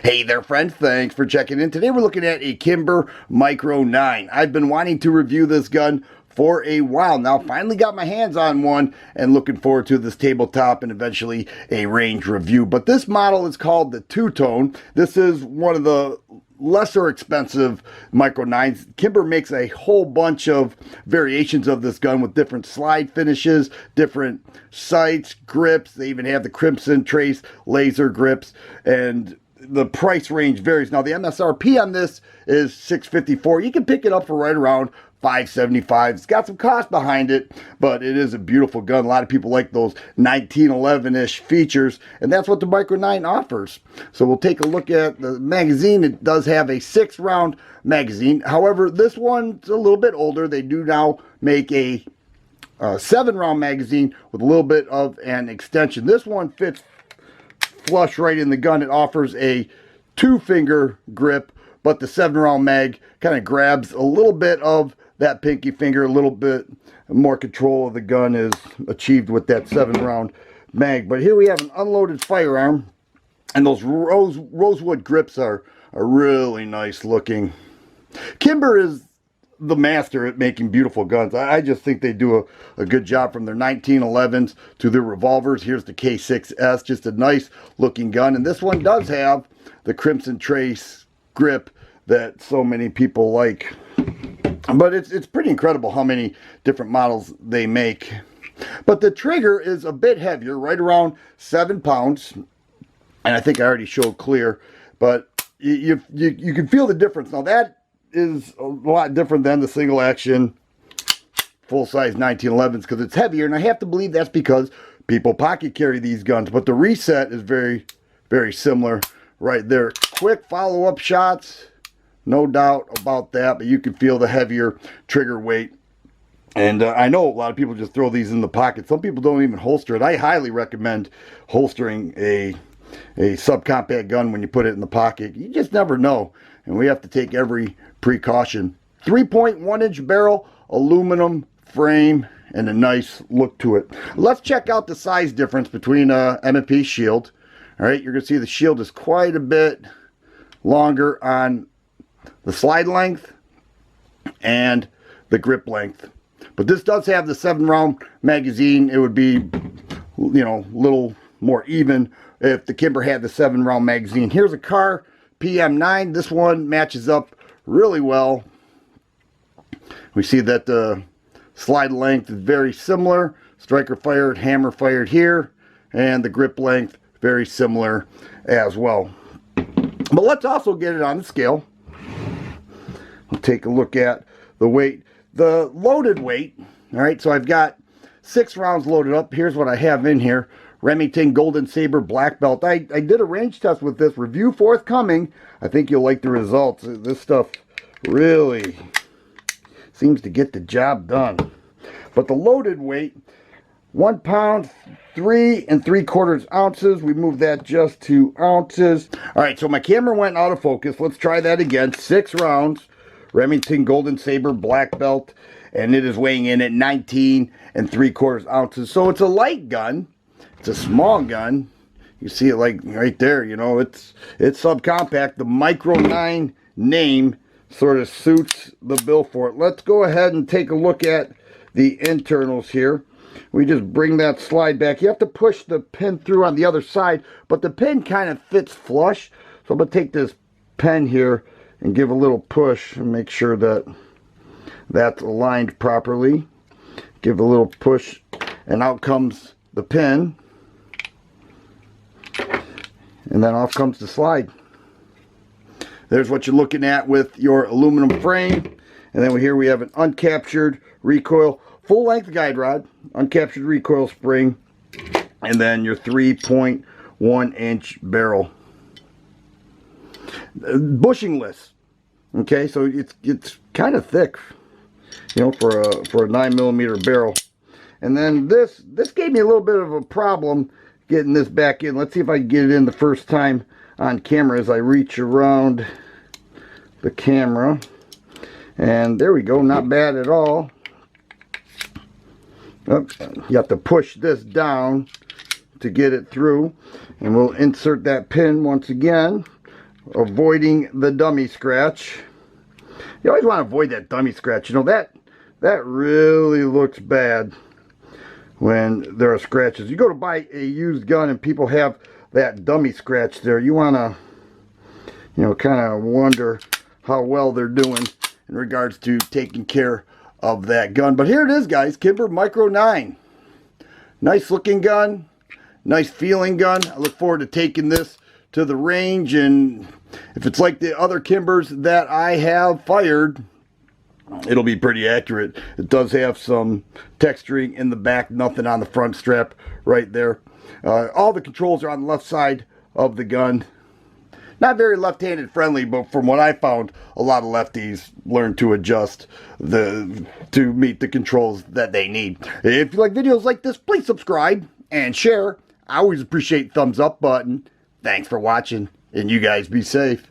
Hey there friends, thanks for checking in. Today we're looking at a Kimber Micro 9. I've been wanting to review this gun for a while now. Finally got my hands on one and looking forward to this tabletop and eventually a range review. But this model is called the two-tone. This is one of the lesser expensive Micro 9s. Kimber makes a whole bunch of variations of this gun with different slide finishes, different sights, grips. They even have the Crimson Trace laser grips, and the price range varies. Now the MSRP on this is $654. You can pick it up for right around $575. It's got some cost behind it, but it is a beautiful gun. A lot of people like those 1911-ish features, and that's what the Micro 9 offers. So we'll take a look at the magazine. It does have a 6-round magazine. However, this one's a little bit older. They do now make a 7-round magazine with a little bit of an extension. This one fits flush right in the gun. It offers a 2-finger grip, but the 7-round mag kind of grabs a little bit of that pinky finger. A little bit more control of the gun is achieved with that 7-round mag. But here we have an unloaded firearm, and those rosewood grips are really nice looking. Kimber is the master at making beautiful guns. I just think they do a good job, from their 1911s to their revolvers. Here's the K6S, just a nice looking gun. And this one does have the Crimson Trace grip that so many people like. But it's pretty incredible how many different models they make. But the trigger is a bit heavier, right around 7 pounds. And I think I already showed clear, but you can feel the difference. Now that is a lot different than the single action full-size 1911s because it's heavier, and I have to believe that's because people pocket carry these guns. But the reset is very, very similar right there. Quick follow-up shots, no doubt about that, but you can feel the heavier trigger weight. And I know a lot of people just throw these in the pocket. Some people don't even holster it. I highly recommend holstering a subcompact gun when you put it in the pocket. You just never know, and we have to take every precaution. 3.1-inch barrel, aluminum frame, and a nice look to it. Let's check out the size difference between M&P shield. All right, you're going to see the shield is quite a bit longer on the slide length and the grip length. But this does have the 7-round magazine. It would be, you know, a little more even if the Kimber had the 7-round magazine. Here's a Car PM9. This one matches up really well. We see that the slide length is very similar. Striker fired, hammer fired here, and the grip length very similar as well. But let's also get it on the scale. We'll take a look at the weight. The loaded weight, all right, so I've got 6 rounds loaded up. Here's what I have in here. Remington Golden Saber Black Belt. I did a range test with this. Review forthcoming. I think you'll like the results. This stuff really seems to get the job done. But the loaded weight, 1 pound, 3 3/4 ounces. We moved that just to ounces. All right, so my camera went out of focus. Let's try that again. 6 rounds, Remington Golden Saber Black Belt, and it is weighing in at 19 3/4 ounces. So it's a light gun. It's a small gun. You see it like right there, you know, it's subcompact. The Micro 9 name sort of suits the bill for it. Let's go ahead and take a look at the internals here. We just bring that slide back. You have to push the pin through on the other side, but the pin kind of fits flush. So I'm going to take this pen here and give a little push and make sure that that's aligned properly. Give a little push, and out comes the pin. And then off comes the slide. There's what you're looking at with your aluminum frame. And then here we have an uncaptured recoil, full length guide rod, uncaptured recoil spring, and then your 3.1-inch barrel. Bushingless. Okay, so it's kind of thick, you know, for a 9mm barrel. And then this gave me a little bit of a problem getting this back in. Let's see if I can get it in the first time on camera as I reach around the camera. And there we go, not bad at all. Oh, you have to push this down to get it through, and we'll insert that pin once again. avoiding the dummy scratch. You always want to avoid that dummy scratch. You know, that really looks bad when there are scratches. You go to buy a used gun and people have that dummy scratch there. You want to, you know, kind of wonder how well they're doing in regards to taking care of that gun. But here it is, guys. Kimber Micro 9. Nice looking gun. Nice feeling gun. I look forward to taking this to the range, and if it's like the other Kimbers that I have fired, it'll be pretty accurate. It does have some texturing in the back, nothing on the front strap right there. All the controls are on the left side of the gun. Not very left-handed friendly, but from what I found, a lot of lefties learn to adjust to meet the controls that they need. If you like videos like this, please subscribe and share. I always appreciate thumbs up button. Thanks for watching, and you guys be safe.